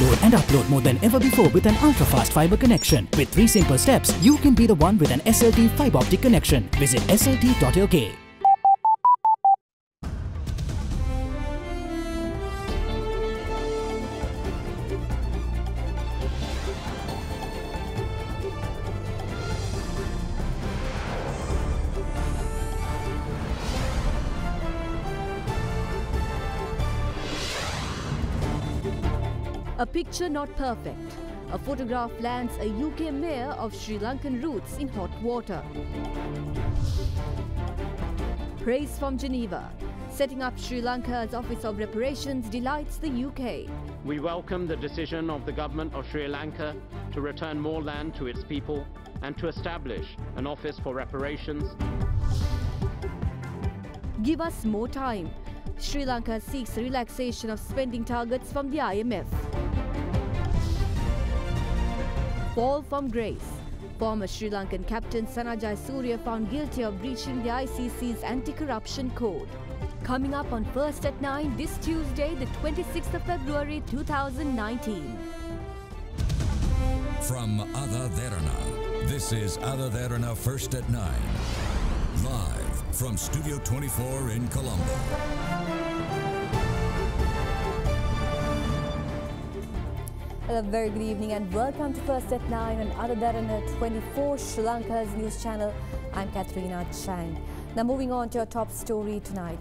Download and upload more than ever before with an ultra-fast fiber connection. With 3 simple steps, you can be the one with an SLT fiber optic connection. Visit slt.lk. A picture not perfect. A photograph lands a UK mayor of Sri Lankan roots in hot water. Praise from Geneva. Setting up Sri Lanka's Office of Reparations delights the UK. We welcome the decision of the government of Sri Lanka to return more land to its people and to establish an Office for Reparations. Give us more time. Sri Lanka seeks relaxation of spending targets from the IMF. Fall from grace. Former Sri Lankan captain Sanajay Surya found guilty of breaching the ICC's anti-corruption code. Coming up on First at 9 this Tuesday, the 26th of February 2019. From Ada Derana, this is Ada Derana First at 9. Live from Studio 24 in Colombo. A very good evening and welcome to First at 9 on Ada Derana 24, Sri Lanka's news channel. I'm Katharina Chang. Now moving on to our top story tonight.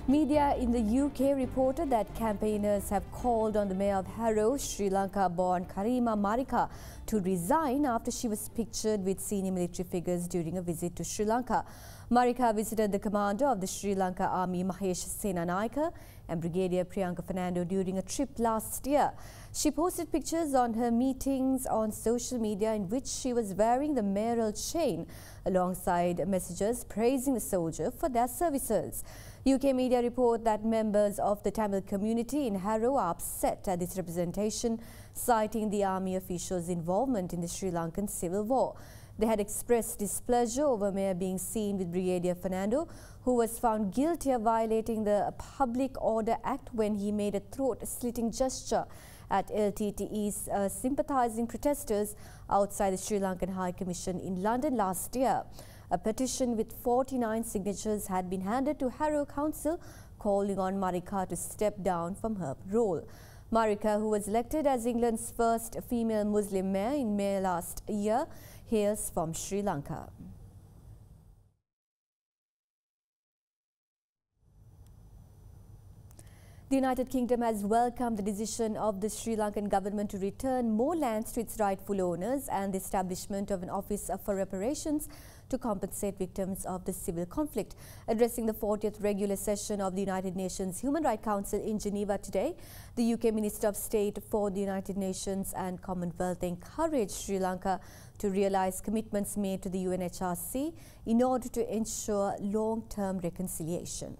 Media in the UK reported that campaigners have called on the mayor of Harrow, Sri Lanka-born Karima Marika, to resign after she was pictured with senior military figures during a visit to Sri Lanka. Marika visited the commander of the Sri Lanka Army, Mahesh Senanayake, and Brigadier Priyanka Fernando during a trip last year. She posted pictures on her meetings on social media in which she was wearing the mayoral chain, alongside messages praising the soldier for their services. UK media report that members of the Tamil community in Harrow are upset at this representation, citing the army officials' involvement in the Sri Lankan civil war. They had expressed displeasure over Mayor being seen with Brigadier Fernando, who was found guilty of violating the Public Order Act when he made a throat-slitting gesture at LTTE's sympathising protesters outside the Sri Lankan High Commission in London last year. A petition with 49 signatures had been handed to Harrow Council, calling on Marika to step down from her role. Marika, who was elected as England's first female Muslim mayor in May last year, hails from Sri Lanka. The United Kingdom has welcomed the decision of the Sri Lankan government to return more lands to its rightful owners and the establishment of an Office for Reparations to compensate victims of the civil conflict. Addressing the 40th regular session of the United Nations Human Rights Council in Geneva today, the UK Minister of State for the United Nations and Commonwealth encouraged Sri Lanka to realise commitments made to the UNHRC in order to ensure long-term reconciliation.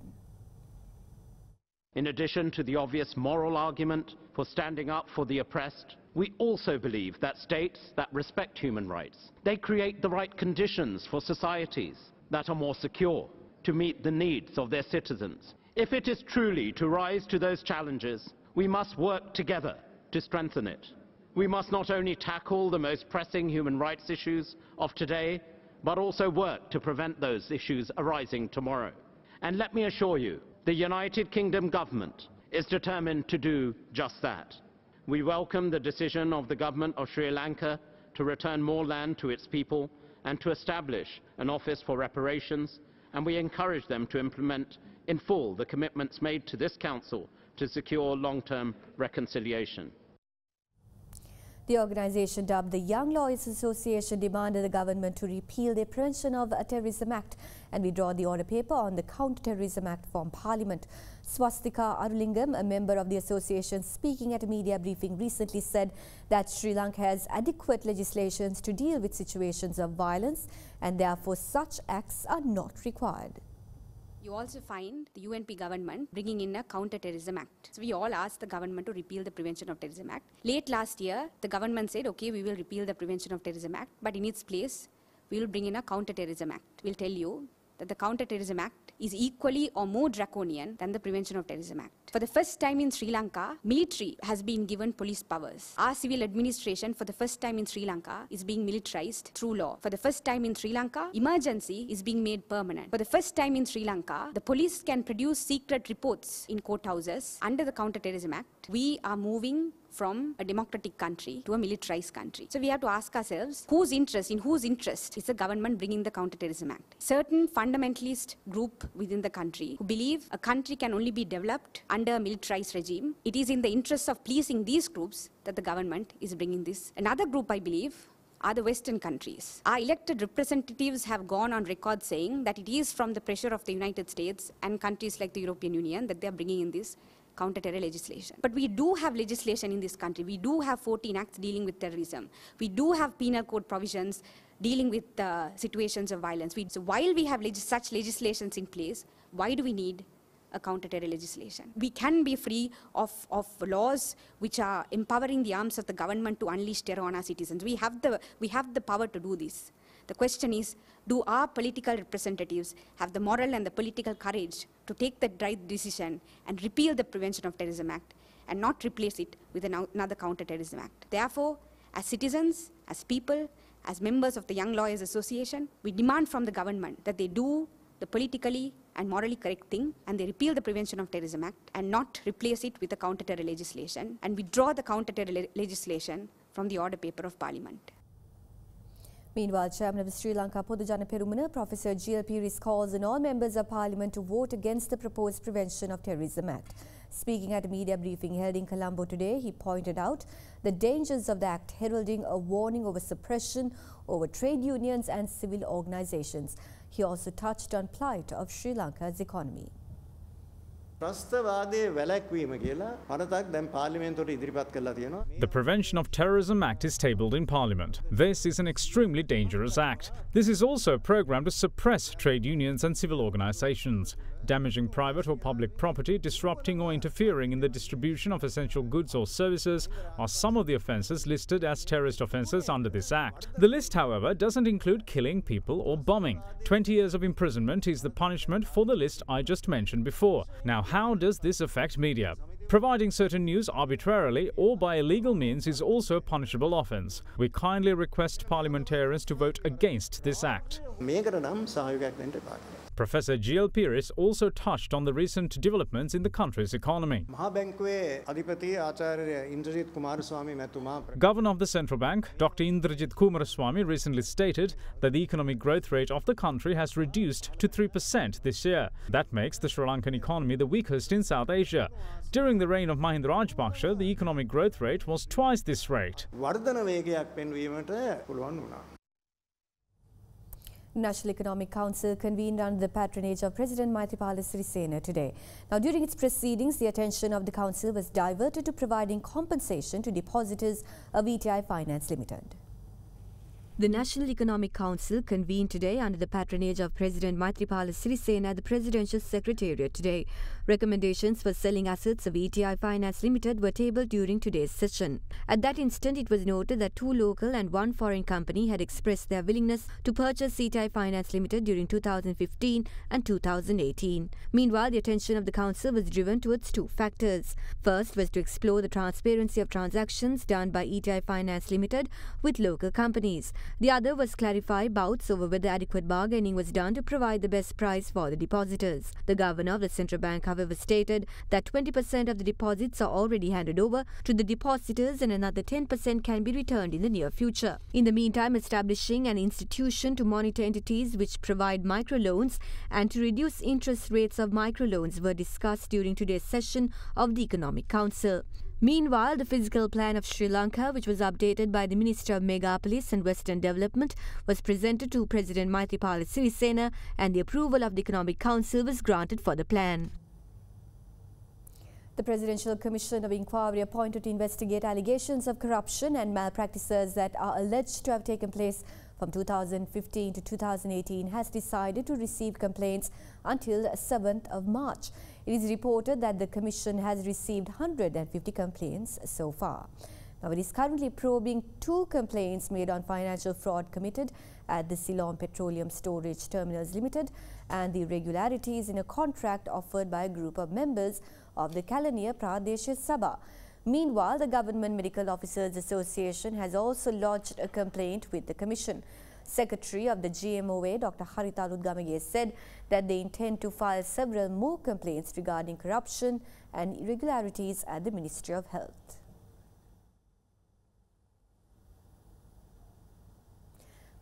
In addition to the obvious moral argument for standing up for the oppressed, we also believe that states that respect human rights, they create the right conditions for societies that are more secure to meet the needs of their citizens. If it is truly to rise to those challenges, we must work together to strengthen it. We must not only tackle the most pressing human rights issues of today, but also work to prevent those issues arising tomorrow. And let me assure you, the United Kingdom government is determined to do just that. We welcome the decision of the government of Sri Lanka to return more land to its people and to establish an Office for Reparations, and we encourage them to implement in full the commitments made to this Council to secure long-term reconciliation. The organisation, dubbed the Young Lawyers Association, demanded the government to repeal the Prevention of Terrorism Act and withdraw the order paper on the Counter-Terrorism Act from Parliament. Swastika Arulingam, a member of the association, speaking at a media briefing recently, said that Sri Lanka has adequate legislations to deal with situations of violence and therefore such acts are not required. You also find the UNP government bringing in a Counter-Terrorism Act. So we all asked the government to repeal the Prevention of Terrorism Act. Late last year, the government said, okay, we will repeal the Prevention of Terrorism Act, but in its place, we will bring in a Counter-Terrorism Act. We'll tell you that the Counter-Terrorism Act is equally or more draconian than the Prevention of Terrorism Act. For the first time in Sri Lanka, military has been given police powers. Our civil administration for the first time in Sri Lanka is being militarized through law. For the first time in Sri Lanka, emergency is being made permanent. For the first time in Sri Lanka, the police can produce secret reports in courthouses under the Counter-Terrorism Act. We are moving from a democratic country to a militarized country. So we have to ask ourselves, in whose interest is the government bringing the Counter-Terrorism Act? Certain fundamentalist group within the country who believe a country can only be developed under a militarized regime. It is in the interest of pleasing these groups that the government is bringing this. Another group, I believe, are the Western countries. Our elected representatives have gone on record saying that it is from the pressure of the United States and countries like the European Union that they are bringing in this counter-terror legislation. But we do have legislation in this country. We do have 14 acts dealing with terrorism. We do have penal code provisions dealing with situations of violence. So while we have such legislations in place, why do we need a counter-terror legislation? We can be free of laws which are empowering the arms of the government to unleash terror on our citizens. We have the power to do this. The question is, do our political representatives have the moral and the political courage to take the right decision and repeal the Prevention of Terrorism Act and not replace it with another Counter-Terrorism Act? Therefore, as citizens, as people, as members of the Young Lawyers Association, we demand from the government that they do the politically and morally correct thing and they repeal the Prevention of Terrorism Act and not replace it with a counter-terror legislation and withdraw the counter-terror legislation from the order paper of Parliament. Meanwhile, Chairman of the Sri Lanka Podujana Perumana, Professor G.L. Pieris, calls on all members of Parliament to vote against the proposed Prevention of Terrorism Act. Speaking at a media briefing held in Colombo today, he pointed out the dangers of the Act, heralding a warning over suppression over trade unions and civil organizations. He also touched on plight of Sri Lanka's economy. The Prevention of Terrorism Act is tabled in Parliament. This is an extremely dangerous act. This is also a program to suppress trade unions and civil organizations. Damaging private or public property, disrupting or interfering in the distribution of essential goods or services are some of the offences listed as terrorist offences under this act. The list, however, doesn't include killing people or bombing. 20 years of imprisonment is the punishment for the list I just mentioned before. Now, how does this affect media? Providing certain news arbitrarily or by illegal means is also a punishable offence. We kindly request parliamentarians to vote against this act. Professor G.L. Pieris also touched on the recent developments in the country's economy. Governor of the Central Bank, Dr. Indrajit Kumaraswamy, recently stated that the economic growth rate of the country has reduced to 3% this year. That makes the Sri Lankan economy the weakest in South Asia. During the reign of Mahinda Rajapaksa, the economic growth rate was twice this rate. National Economic Council convened under the patronage of President Maithripala Sirisena today. Now, during its proceedings, the attention of the Council was diverted to providing compensation to depositors of VTI Finance Limited. The National Economic Council convened today under the patronage of President Maithripala Sirisena at the Presidential Secretariat today. Recommendations for selling assets of VTI Finance Limited were tabled during today's session. At that instant, it was noted that 2 local and 1 foreign company had expressed their willingness to purchase VTI Finance Limited during 2015 and 2018. Meanwhile, the attention of the Council was driven towards 2 factors. First was to explore the transparency of transactions done by VTI Finance Limited with local companies. The other was clarify doubts over whether adequate bargaining was done to provide the best price for the depositors. The Governor of the Central Bank, however, stated that 20% of the deposits are already handed over to the depositors and another 10% can be returned in the near future. In the meantime, establishing an institution to monitor entities which provide microloans and to reduce interest rates of microloans were discussed during today's session of the Economic Council. Meanwhile, the physical plan of Sri Lanka, which was updated by the Minister of Megapolis and Western Development, was presented to President Maithripala Sirisena and the approval of the Economic Council was granted for the plan. The Presidential Commission of Inquiry appointed to investigate allegations of corruption and malpractices that are alleged to have taken place from 2015 to 2018 has decided to receive complaints until 7th of March. It is reported that the Commission has received 150 complaints so far. Now, it is currently probing 2 complaints made on financial fraud committed at the Ceylon Petroleum Storage Terminals Limited and the irregularities in a contract offered by a group of members of the Kalaniya Pradesh Sabha. Meanwhile, the Government Medical Officers Association has also lodged a complaint with the Commission. Secretary of the GMOA, Dr. Untitled Chapter, said that they intend to file several more complaints regarding corruption and irregularities at the Ministry of Health.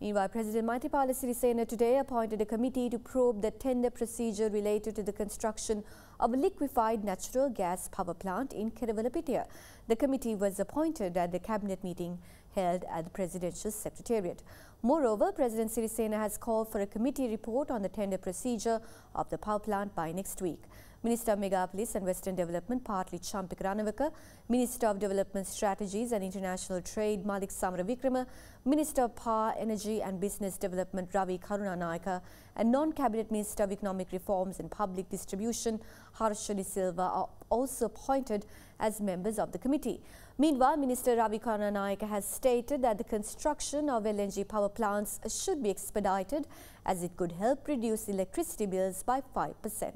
Meanwhile, President Maithripala Sirisena today appointed a committee to probe the tender procedure related to the construction of a liquefied natural gas power plant in Kerawalapitiya. The committee was appointed at the cabinet meeting held at the Presidential Secretariat. Moreover, President Sirisena has called for a committee report on the tender procedure of the power plant by next week. Minister of Megapolis and Western Development Partly Champik Ranawaka, Minister of Development Strategies and International Trade Malik Samaravikrama, Minister of Power, Energy and Business Development Ravi Karunanayaka and Non-Cabinet Minister of Economic Reforms and Public Distribution Harsha De Silva are also appointed as members of the committee. Meanwhile, Minister Ravi Karunanayaka has stated that the construction of LNG power plants should be expedited as it could help reduce electricity bills by 5%.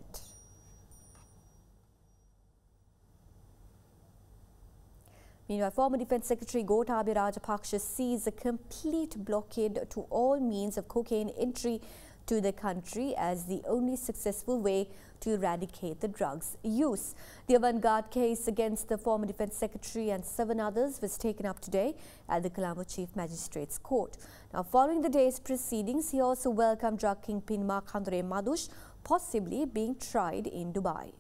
Meanwhile, former Defence Secretary Gotabaya Rajapaksa sees a complete blockade to all means of cocaine entry to the country as the only successful way to eradicate the drug's use. The avant-garde case against the former Defence Secretary and 7 others was taken up today at the Colombo Chief Magistrates Court. Now, following the day's proceedings, he also welcomed drug kingpin Makhandre Madush, possibly being tried in Dubai.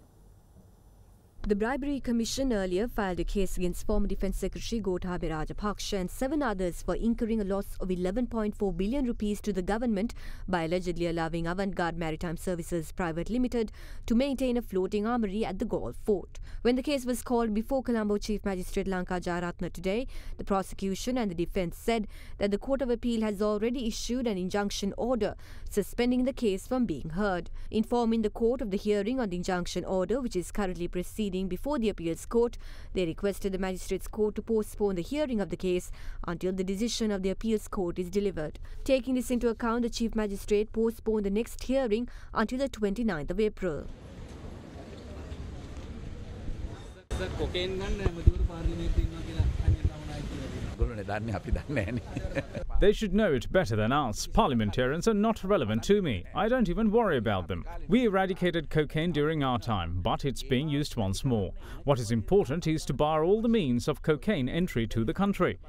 The Bribery Commission earlier filed a case against former Defence Secretary Gotabaya Rajapaksa and 7 others for incurring a loss of 11.4 billion rupees to the government by allegedly allowing Avant-Garde Maritime Services Private Limited to maintain a floating armoury at the Galle Fort. When the case was called before Colombo Chief Magistrate Lanka Jayaratna today, the prosecution and the defence said that the Court of Appeal has already issued an injunction order suspending the case from being heard. Informing the court of the hearing on the injunction order, which is currently proceeding before the appeals court, they requested the magistrates court to postpone the hearing of the case until the decision of the appeals court is delivered. Taking this into account, the chief magistrate postponed the next hearing until the 29th of April. They should know it better than us. Parliamentarians are not relevant to me. I don't even worry about them. We eradicated cocaine during our time, but it's being used once more. What is important is to bar all the means of cocaine entry to the country.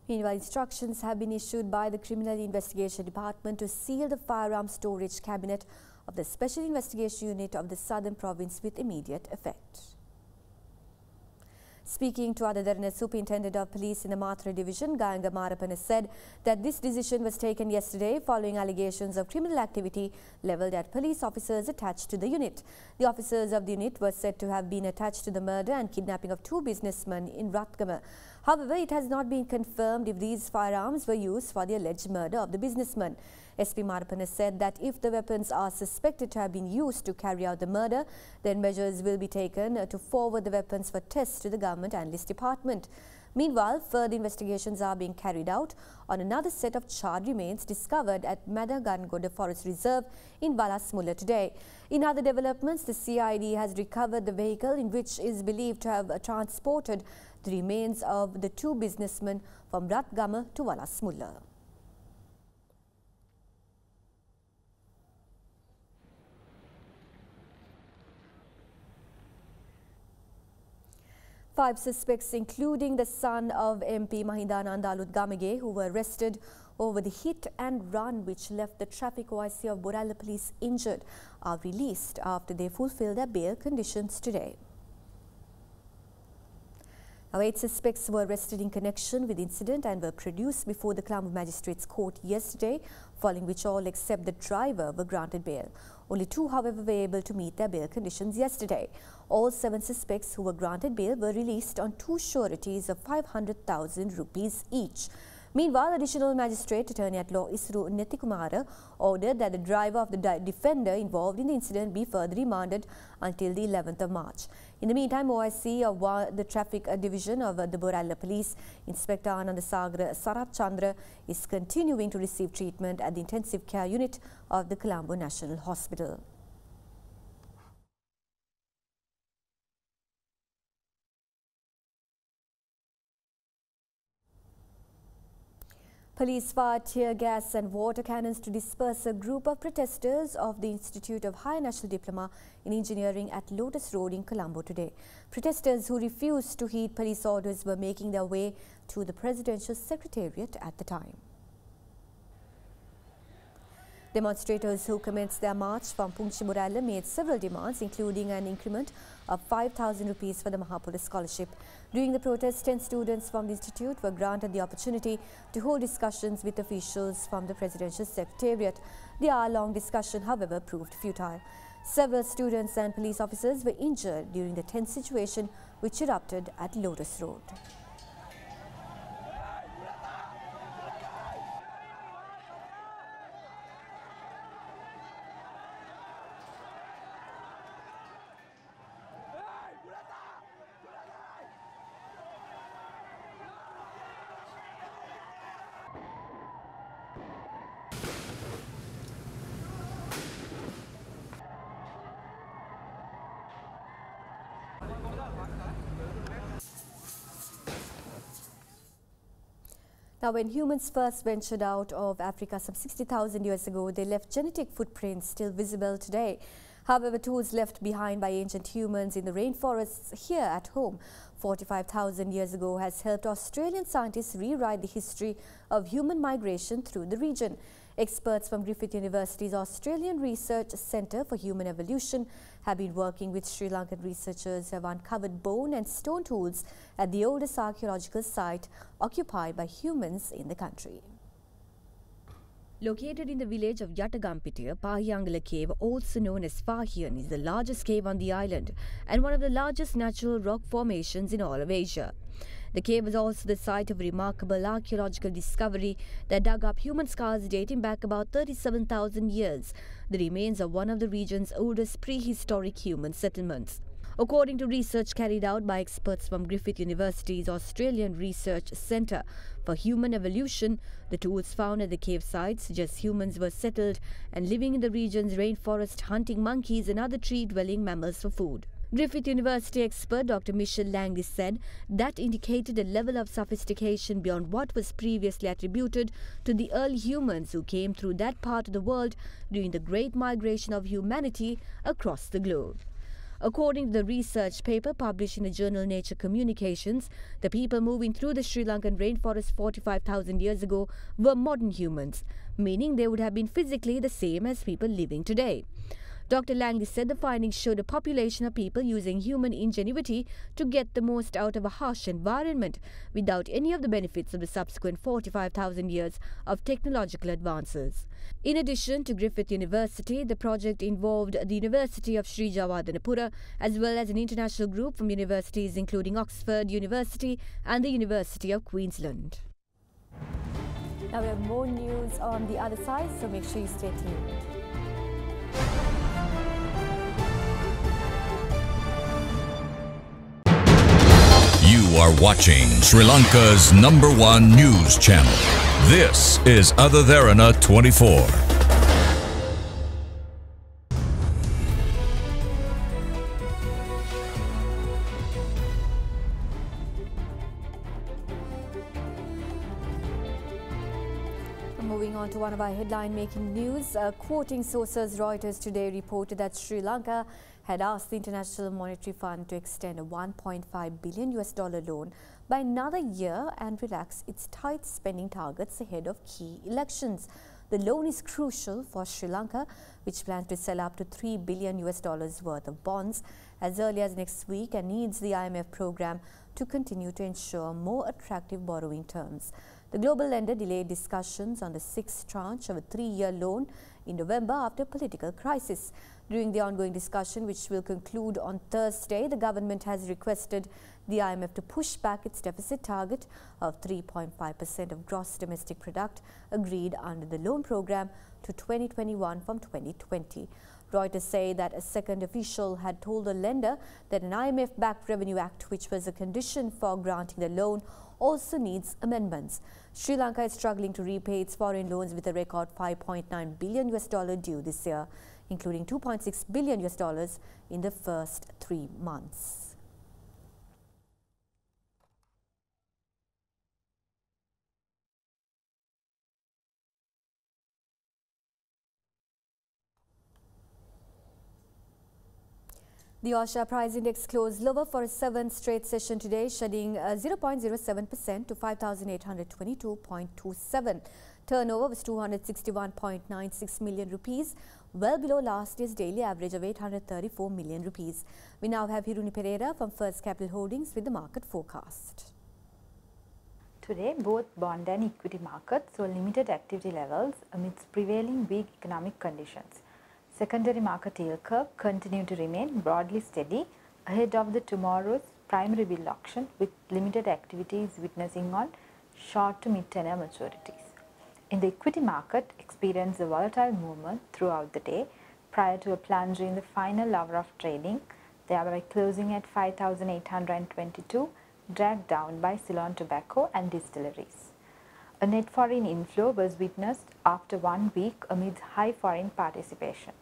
Meanwhile, instructions have been issued by the Criminal Investigation Department to seal the firearm storage cabinet of the Special Investigation Unit of the Southern Province with immediate effect. Speaking to Derana Superintendent of Police in the Mathura Division, Gayanga Marapana said that this decision was taken yesterday following allegations of criminal activity levelled at police officers attached to the unit. The officers of the unit were said to have been attached to the murder and kidnapping of 2 businessmen in Ratgama. However, it has not been confirmed if these firearms were used for the alleged murder of the businessman. SP Marapana said that if the weapons are suspected to have been used to carry out the murder, then measures will be taken to forward the weapons for tests to the Government Analyst Department. Meanwhile, further investigations are being carried out on another set of charred remains discovered at Madagangoda Forest Reserve in Walasmulla today. In other developments, the CID has recovered the vehicle in which is believed to have transported the remains of the 2 businessmen from Ratgama to Walasmulla. Five suspects, including the son of MP Mahindanandalut Gamage, who were arrested over the hit and run which left the traffic OIC of Borala Police injured, are released after they fulfilled their bail conditions today. Now, 8 suspects were arrested in connection with the incident and were produced before the Colombo Magistrates Court yesterday, following which all except the driver were granted bail. Only 2, however, were able to meet their bail conditions yesterday. All 7 suspects who were granted bail were released on 2 sureties of 500,000 rupees each. Meanwhile, Additional Magistrate Attorney at Law Isru Netikumara ordered that the driver of the defender involved in the incident be further remanded until the 11th of March. In the meantime, OIC of the Traffic Division of the Boralla Police, Inspector Anandasagar Sarat Chandra, is continuing to receive treatment at the intensive care unit of the Colombo National Hospital. Police fired tear gas and water cannons to disperse a group of protesters of the Institute of Higher National Diploma in Engineering at Lotus Road in Colombo today. Protesters who refused to heed police orders were making their way to the Presidential Secretariat at the time. Demonstrators who commenced their march from Punchi Boralla made several demands, including an increment of 5,000 rupees for the Mahapula scholarship. During the protest, 10 students from the institute were granted the opportunity to hold discussions with officials from the Presidential Secretariat. The hour-long discussion, however, proved futile. Several students and police officers were injured during the tense situation which erupted at Lotus Road. Now, when humans first ventured out of Africa some 60,000 years ago, they left genetic footprints still visible today. However, tools left behind by ancient humans in the rainforests here at home 45,000 years ago has helped Australian scientists rewrite the history of human migration through the region. Experts from Griffith University's Australian Research Centre for Human Evolution have been working with Sri Lankan researchers who have uncovered bone and stone tools at the oldest archaeological site occupied by humans in the country. Located in the village of Yatagampitiya, Pahiyangala Cave, also known as Fahian, is the largest cave on the island and one of the largest natural rock formations in all of Asia. The cave is also the site of a remarkable archaeological discovery that dug up human skulls dating back about 37,000 years, the remains of one of the region's oldest prehistoric human settlements. According to research carried out by experts from Griffith University's Australian Research Centre for Human Evolution, the tools found at the cave site suggest humans were settled and living in the region's rainforest, hunting monkeys and other tree-dwelling mammals for food. Griffith University expert Dr. Michelle Langley said that indicated a level of sophistication beyond what was previously attributed to the early humans who came through that part of the world during the great migration of humanity across the globe. According to the research paper published in the journal Nature Communications, the people moving through the Sri Lankan rainforest 45,000 years ago were modern humans, meaning they would have been physically the same as people living today. Dr. Langley said the findings showed a population of people using human ingenuity to get the most out of a harsh environment without any of the benefits of the subsequent 45,000 years of technological advances. In addition to Griffith University, the project involved the University of Sri Jawadanapura as well as an international group from universities including Oxford University and the University of Queensland. Now we have more news on the other side, so make sure you stay tuned. You are watching Sri Lanka's #1 news channel. This is Derana 24. Moving on to one of our headline-making news, quoting sources, Reuters today reported that Sri Lanka had asked the International Monetary Fund to extend a $1.5 billion loan by another year and relax its tight spending targets ahead of key elections. The loan is crucial for Sri Lanka, which plans to sell up to $3 billion worth of bonds as early as next week and needs the IMF program to continue to ensure more attractive borrowing terms. The global lender delayed discussions on the sixth tranche of a 3-year loan in November after a political crisis. During the ongoing discussion, which will conclude on Thursday, the government has requested the IMF to push back its deficit target of 3.5% of gross domestic product agreed under the loan program to 2021 from 2020. Reuters say that a second official had told the lender that an IMF-backed Revenue Act, which was a condition for granting the loan, also needs amendments. Sri Lanka is struggling to repay its foreign loans with a record $5.9 billion due this year, including $2.6 billion in the first 3 months. The Osha Price Index closed lower for a 7th straight session today, shedding 0.07% to 5,822.27. Turnover was 261.96 million rupees, well below last year's daily average of 834 million rupees. We now have Hiruni Pereira from First Capital Holdings with the market forecast. Today, both bond and equity markets saw limited activity levels amidst prevailing weak economic conditions. Secondary market yield curve continued to remain broadly steady ahead of the tomorrow's primary bill auction, with limited activities witnessing on short to mid-tenor maturities. In the equity market, experienced a volatile movement throughout the day prior to a plunge in the final hour of trading, thereby closing at 5,822, dragged down by Ceylon tobacco and distilleries. A net foreign inflow was witnessed after 1 week amid high foreign participation.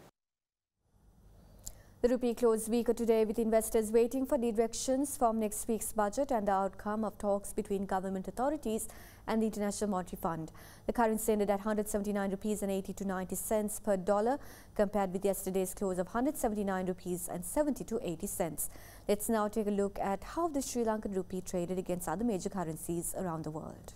The rupee closed weaker today, with investors waiting for directions from next week's budget and the outcome of talks between government authorities and the International Monetary Fund. The currency ended at 179 rupees and 80 to 90 cents per dollar, compared with yesterday's close of 179 rupees and 70 to 80 cents. Let's now take a look at how the Sri Lankan rupee traded against other major currencies around the world.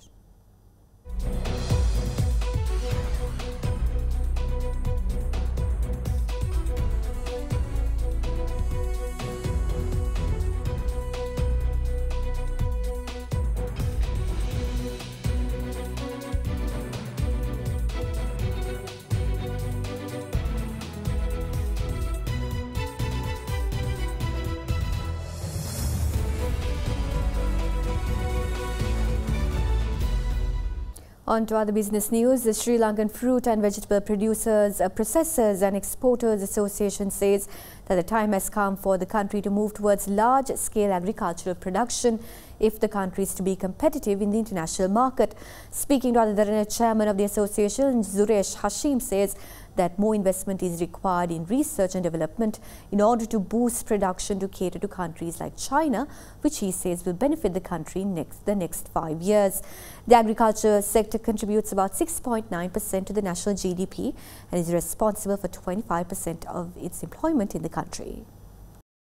On to other business news. The Sri Lankan Fruit and Vegetable Producers, Processors and Exporters Association says that the time has come for the country to move towards large-scale agricultural production if the country is to be competitive in the international market. Speaking to the Derana chairman of the association, Suresh Hashim, says that more investment is required in research and development in order to boost production to cater to countries like China, which he says will benefit the country the next 5 years. The agriculture sector contributes about 6.9% to the national GDP and is responsible for 25% of its employment in the country.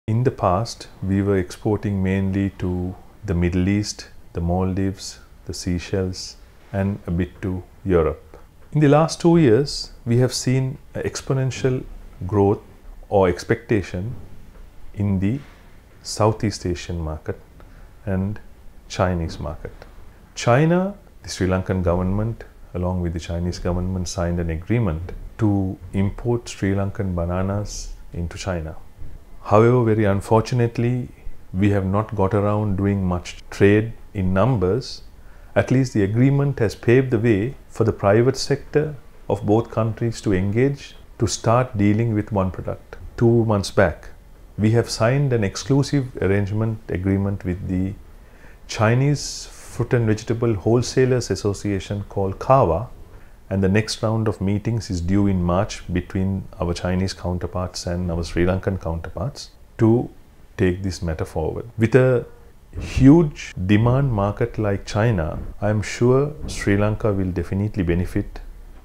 In the past, we were exporting mainly to the Middle East, the Maldives, the Seychelles, and a bit to Europe. In the last 2 years, we have seen exponential growth or expectation in the Southeast Asian market and Chinese market. China, the Sri Lankan government along with the Chinese government signed an agreement to import Sri Lankan bananas into China. However, very unfortunately, we have not got around doing much trade in numbers. At least the agreement has paved the way for the private sector of both countries to engage to start dealing with one product. 2 months back, we have signed an exclusive arrangement agreement with the Chinese Fruit and Vegetable Wholesalers Association called CAWA, and the next round of meetings is due in March between our Chinese counterparts and our Sri Lankan counterparts to take this matter forward. With a huge demand market like China, I am sure Sri Lanka will definitely benefit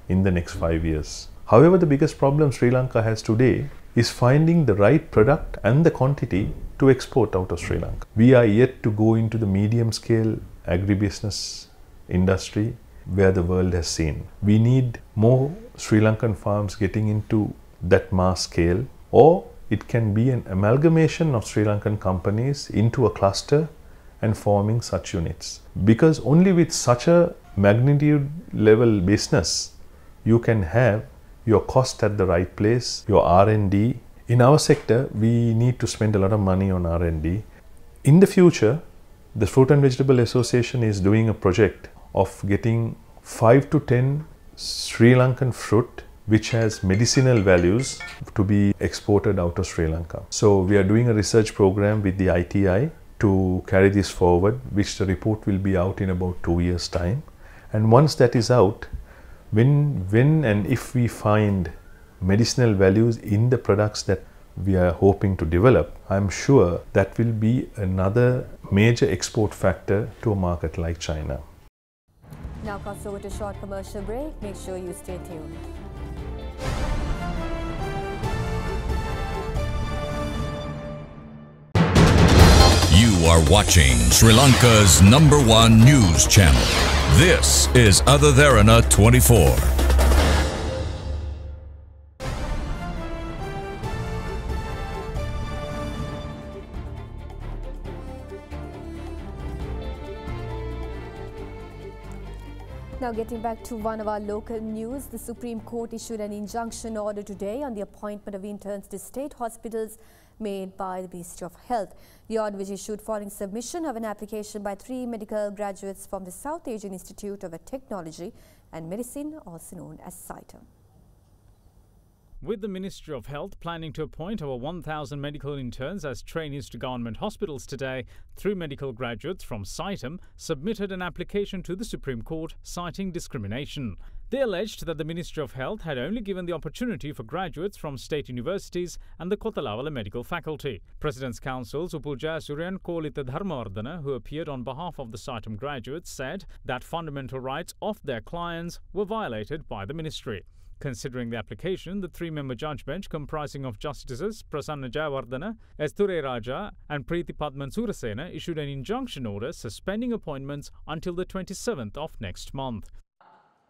in the next 5 years. However, the biggest problem Sri Lanka has today is finding the right product and the quantity to export out of Sri Lanka. We are yet to go into the medium scale agribusiness industry where the world has seen. We need more Sri Lankan farms getting into that mass scale, or it can be an amalgamation of Sri Lankan companies into a cluster and forming such units. Because only with such a magnitude level business, you can have your cost at the right place, your R&D. In our sector, we need to spend a lot of money on R&D. In the future, the Fruit and Vegetable Association is doing a project of getting 5 to 10 Sri Lankan fruit which has medicinal values to be exported out of Sri Lanka. So we are doing a research program with the ITI to carry this forward, which the report will be out in about 2 years' time. And once that is out, when and if we find medicinal values in the products that we are hoping to develop, I'm sure that will be another major export factor to a market like China. Now cuts over to a short commercial break. Make sure you stay tuned. You are watching Sri Lanka's #1 news channel. This is Derana 24. Now getting back to one of our local news, the Supreme Court issued an injunction order today on the appointment of interns to state hospitals made by the Ministry of Health. The order was issued following submission of an application by 3 medical graduates from the South Asian Institute of Technology and Medicine, also known as CITEM. With the Ministry of Health planning to appoint over 1,000 medical interns as trainees to government hospitals today, 3 medical graduates from CITEM submitted an application to the Supreme Court citing discrimination. They alleged that the Ministry of Health had only given the opportunity for graduates from state universities and the Kotalavala Medical Faculty. President's Counsel Upul Jayasuriyan Kolita Dharmawardena, who appeared on behalf of the CITEM graduates, said that fundamental rights of their clients were violated by the ministry. Considering the application, the 3-member judge bench comprising of Justices Prasanna Jayawardena, Esture Raja and Preeti Padman Surasena issued an injunction order suspending appointments until the 27th of next month.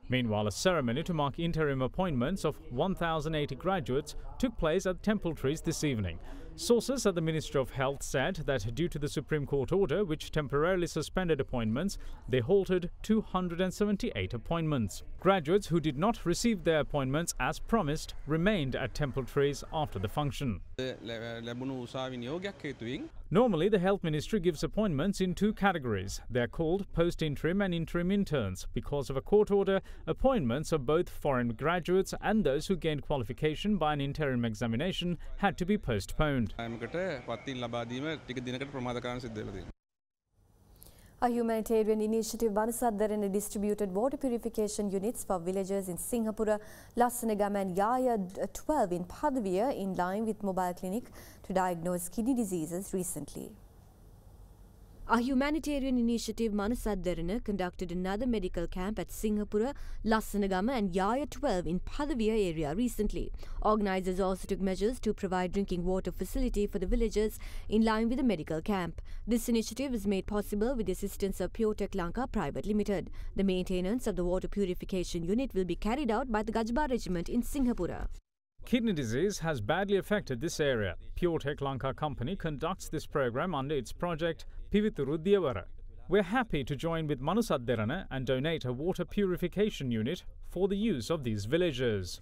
Meanwhile, a ceremony to mark interim appointments of 1,080 graduates took place at Temple Trees this evening. Sources at the Ministry of Health said that due to the Supreme Court order, which temporarily suspended appointments, they halted 278 appointments. Graduates who did not receive their appointments as promised remained at Temple Trees after the function. Normally, the Health Ministry gives appointments in 2 categories. They are called post-interim and interim interns. Because of a court order, appointments of both foreign graduates and those who gained qualification by an interim examination had to be postponed. A humanitarian initiative Derana distributed water purification units for villagers in Singapore, Lassanagama and Yaya 12 in Padavia in line with mobile clinic to diagnose kidney diseases recently. A humanitarian initiative Derana conducted another medical camp at Singapore, Lassanagama and Yaya 12 in Padavia area recently. Organisers also took measures to provide drinking water facility for the villagers in line with the medical camp. This initiative is made possible with the assistance of PureTech Lanka Private Limited. The maintenance of the water purification unit will be carried out by the Gajba Regiment in Singapore. Kidney disease has badly affected this area. PureTech Lanka company conducts this program under its project Pivithuru Diyawara. We're happy to join with Derana and donate a water purification unit for the use of these villagers.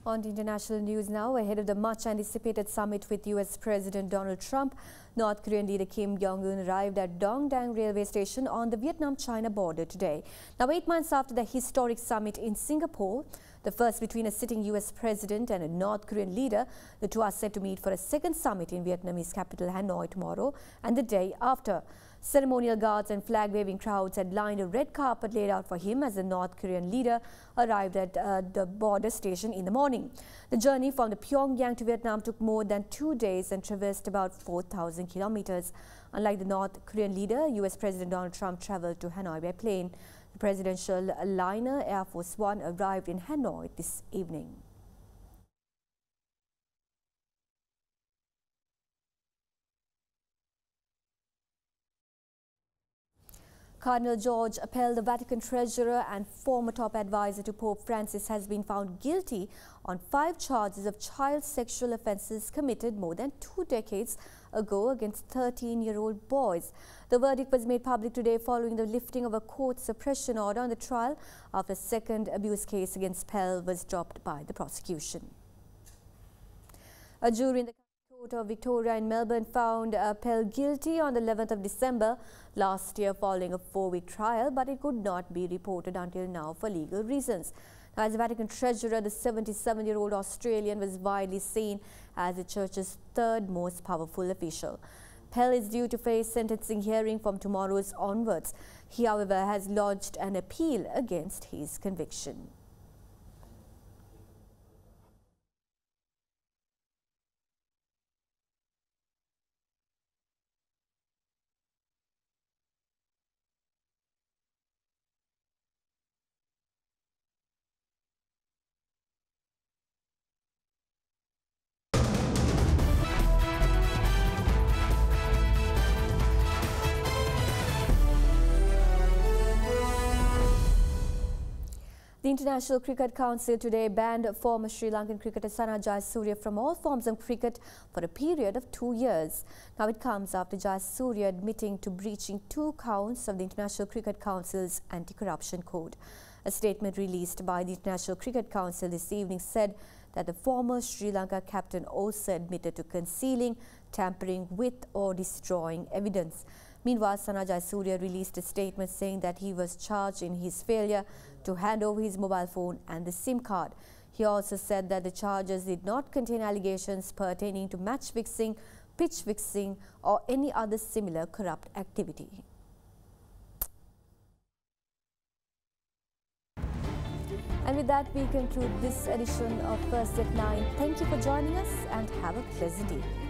On to international news now. Ahead of the much-anticipated summit with US President Donald Trump, North Korean leader Kim Jong-un arrived at Dong Dang railway station on the Vietnam-China border today. Now, 8 months after the historic summit in Singapore, the first between a sitting US president and a North Korean leader, the two are set to meet for a second summit in Vietnamese capital Hanoi tomorrow and the day after. Ceremonial guards and flag-waving crowds had lined a red carpet laid out for him as the North Korean leader arrived at the border station in the morning. The journey from the Pyongyang to Vietnam took more than 2 days and traversed about 4,000 kilometers. Unlike the North Korean leader, US President Donald Trump traveled to Hanoi by plane. The presidential liner Air Force One arrived in Hanoi this evening. Cardinal George Appel, the Vatican treasurer and former top advisor to Pope Francis, has been found guilty on 5 charges of child sexual offences committed more than 2 decades ago against 13-year-old boys. The verdict was made public today following the lifting of a court suppression order on the trial after a second abuse case against Appel was dropped by the prosecution. A jury in the Court of Victoria in Melbourne found Appel guilty on the 11th of December last year following a 4-week trial, but it could not be reported until now for legal reasons. Now, as the Vatican treasurer, the 77-year-old Australian was widely seen as the church's 3rd most powerful official. Appel is due to face sentencing hearing from tomorrow's onwards. He, however, has lodged an appeal against his conviction. The International Cricket Council today banned former Sri Lankan cricketer Sana Jayasuriya from all forms of cricket for a period of 2 years. Now it comes after Jayasuriya admitting to breaching 2 counts of the International Cricket Council's anti-corruption code. A statement released by the International Cricket Council this evening said that the former Sri Lanka captain also admitted to concealing, tampering with or destroying evidence. Meanwhile, Sana Jayasuriya released a statement saying that he was charged in his failure to hand over his mobile phone and the SIM card. He also said that the charges did not contain allegations pertaining to match fixing, pitch fixing or any other similar corrupt activity. And with that, we conclude this edition of First at 9. Thank you for joining us and have a pleasant evening.